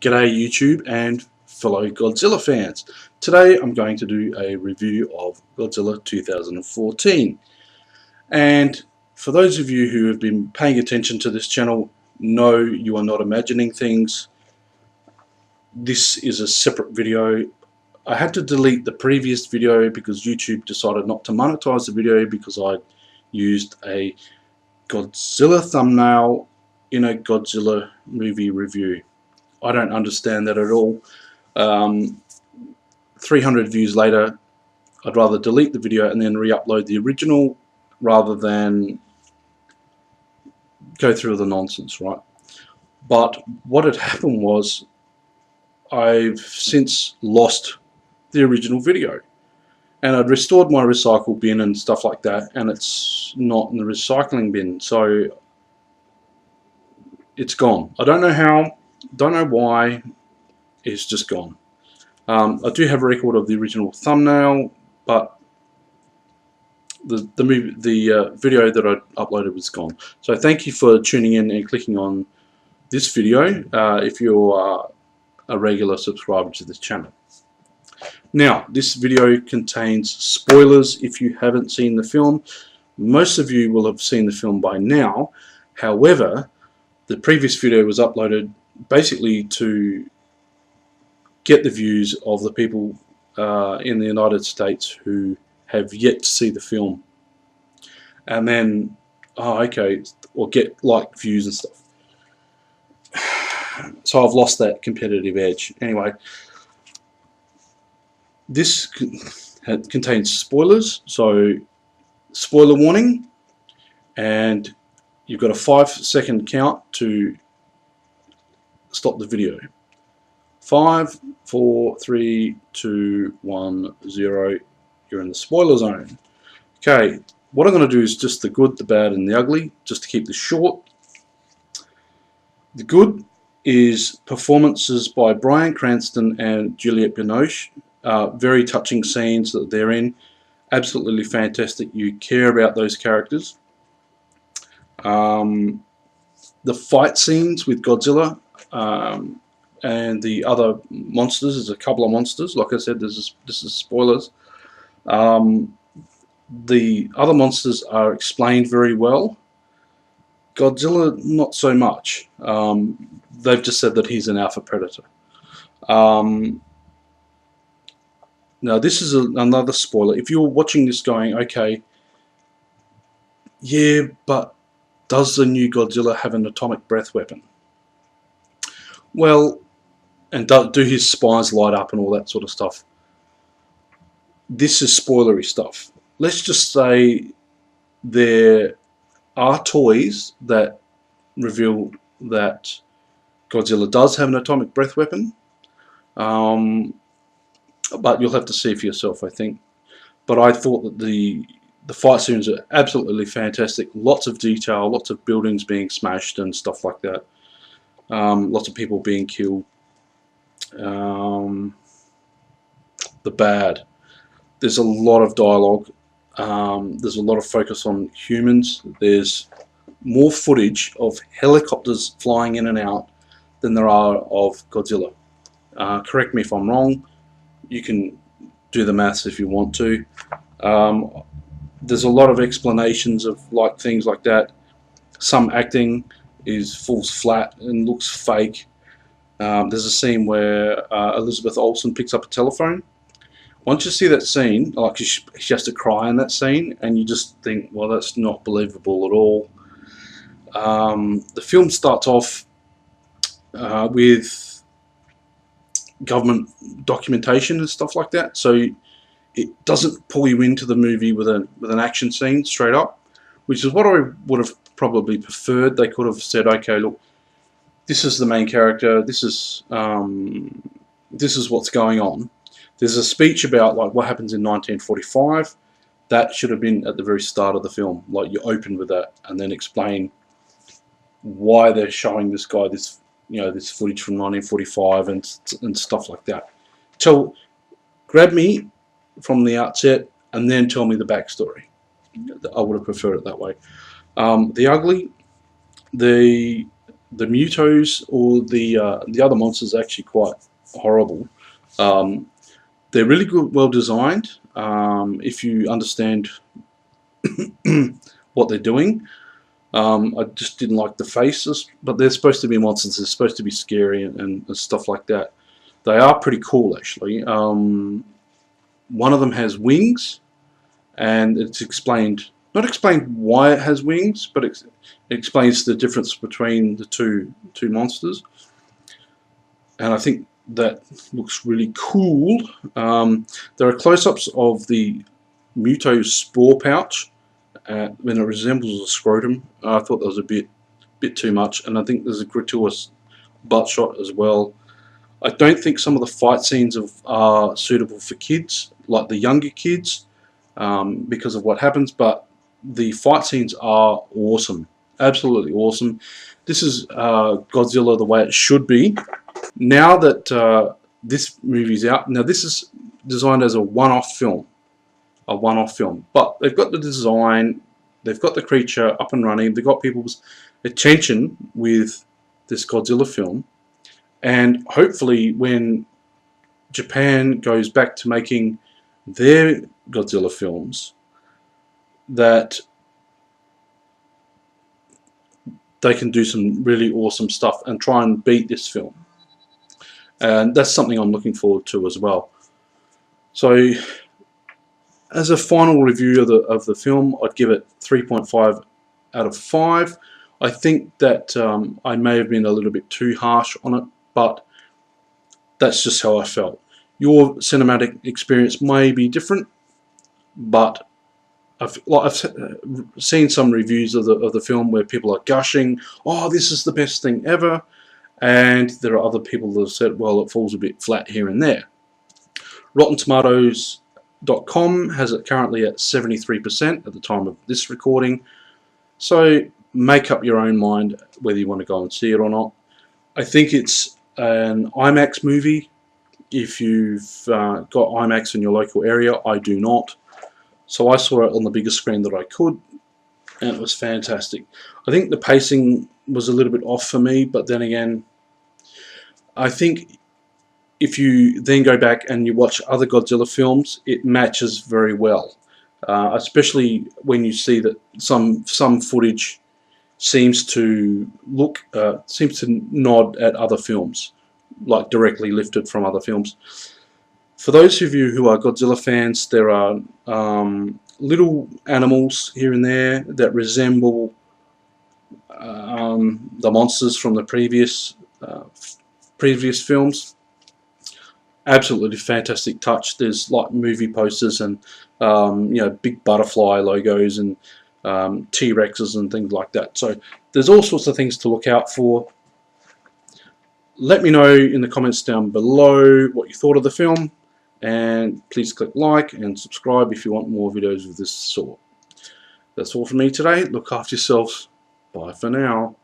G'day YouTube and fellow Godzilla fans. Today I'm going to do a review of Godzilla 2014. And for those of you who have been paying attention to this channel, no, you are not imagining things. This is a separate video. I had to delete the previous video because YouTube decided not to monetize the video because I used a Godzilla thumbnail in a Godzilla movie review. I don't understand that at all. 300 views later, I'd rather delete the video and then re-upload the original rather than go through the nonsense, right? But what had happened was I've since lost the original video, and I'd restored my recycle bin and stuff like that, and it's not in the recycling bin, so it's gone. I don't know how, don't know why, it's just gone. I do have a record of the original thumbnail, but the video that I uploaded was gone. So thank you for tuning in and clicking on this video if you are a regular subscriber to this channel. Now, this video contains spoilers if you haven't seen the film. Most of you will have seen the film by now. However, the previous video was uploaded basically to get the views of the people in the United States who have yet to see the film, and then or get like views and stuff. So I've lost that competitive edge. Anyway, this contains spoilers, so spoiler warning, and you've got a 5-second count to stop the video. 5, 4, 3, 2, 1, 0. You're in the spoiler zone. Okay, what I'm going to do is just the good, the bad, and the ugly, just to keep this short. The good is performances by Bryan, Cranston, and Juliette Binoche. Very touching scenes that they're in. Absolutely fantastic. You care about those characters. The fight scenes with Godzilla and the other monsters, there's a couple of monsters. Like I said, this is spoilers. The other monsters are explained very well. Godzilla, not so much. They've just said that he's an alpha predator. Now, this is another spoiler. If you're watching this going, okay, yeah, but does the new Godzilla have an atomic breath weapon? Well, and do his spines light up and all that sort of stuff? This is spoilery stuff. Let's just say there are toys that reveal that Godzilla does have an atomic breath weapon, but you'll have to see for yourself, I think. But I thought that the fight scenes are absolutely fantastic. Lots of detail, lots of buildings being smashed and stuff like that. Lots of people being killed. The bad. There's a lot of dialogue. There's a lot of focus on humans. There's more footage of helicopters flying in and out than there are of Godzilla. Correct me if I'm wrong. You can do the maths if you want to. There's a lot of explanations of things like that. Some acting falls flat and looks fake. There's a scene where Elizabeth Olsen picks up a telephone. Once you see that scene, like she has to cry in that scene, and you just think, well, that's not believable at all. The film starts off with government documentation and stuff like that, so it doesn't pull you into the movie with an action scene straight up, which is what I would have probably preferred. They could have said, okay, look, this is the main character, this is what's going on. There's a speech about what happens in 1945. That should have been at the very start of the film. Like, you open with that and then explain why they're showing this guy this footage from 1945 and stuff like that. Grab me from the outset and then tell me the backstory. I would have preferred it that way. The ugly, the mutos or the other monsters are actually quite horrible. They're really good, well designed. If you understand what they're doing. I just didn't like the faces, but they're supposed to be monsters. They're supposed to be scary and stuff like that. They are pretty cool, actually. One of them has wings, and it's explained, not explained why it has wings, but it explains the difference between the two monsters. And I think that looks really cool. There are close-ups of the Muto spore pouch when it resembles a scrotum. I thought that was a bit too much, and I think there's a gratuitous butt shot as well. I don't think some of the fight scenes are suitable for kids, like the younger kids, because of what happens, but the fight scenes are awesome, absolutely awesome. This is Godzilla the way it should be. Now that this movie's out, now this is designed as a one-off film, but they've got the design, they've got the creature up and running, they've got people's attention with this Godzilla film, and hopefully when Japan goes back to making their Godzilla films, that they can do some really awesome stuff and try and beat this film. And that's something I'm looking forward to as well. So as a final review of the film, I'd give it 3.5 out of 5. I think that I may have been a little bit too harsh on it, but that's just how I felt. Your cinematic experience may be different, but I've seen some reviews of the film where people are gushing, "Oh, this is the best thing ever," and there are other people that have said, "Well, it falls a bit flat here and there." Rotten Tomatoes.com has it currently at 73% at the time of this recording, so make up your own mind whether you want to go and see it or not. I think it's an IMAX movie. If you've got IMAX in your local area, I do not. So I saw it on the biggest screen that I could, and it was fantastic. I think the pacing was a little bit off for me, but then again, I think if you then go back and you watch other Godzilla films, it matches very well. Especially when you see that some footage seems to nod at other films, like directly lifted from other films. For those of you who are Godzilla fans, there are little animals here and there that resemble the monsters from the previous films. Absolutely fantastic touch. There's like movie posters and big butterfly logos and T-Rexes and things like that. So there's all sorts of things to look out for. Let me know in the comments down below what you thought of the film, and please click like and subscribe if you want more videos of this sort. That's all from me today. Look after yourselves. Bye for now.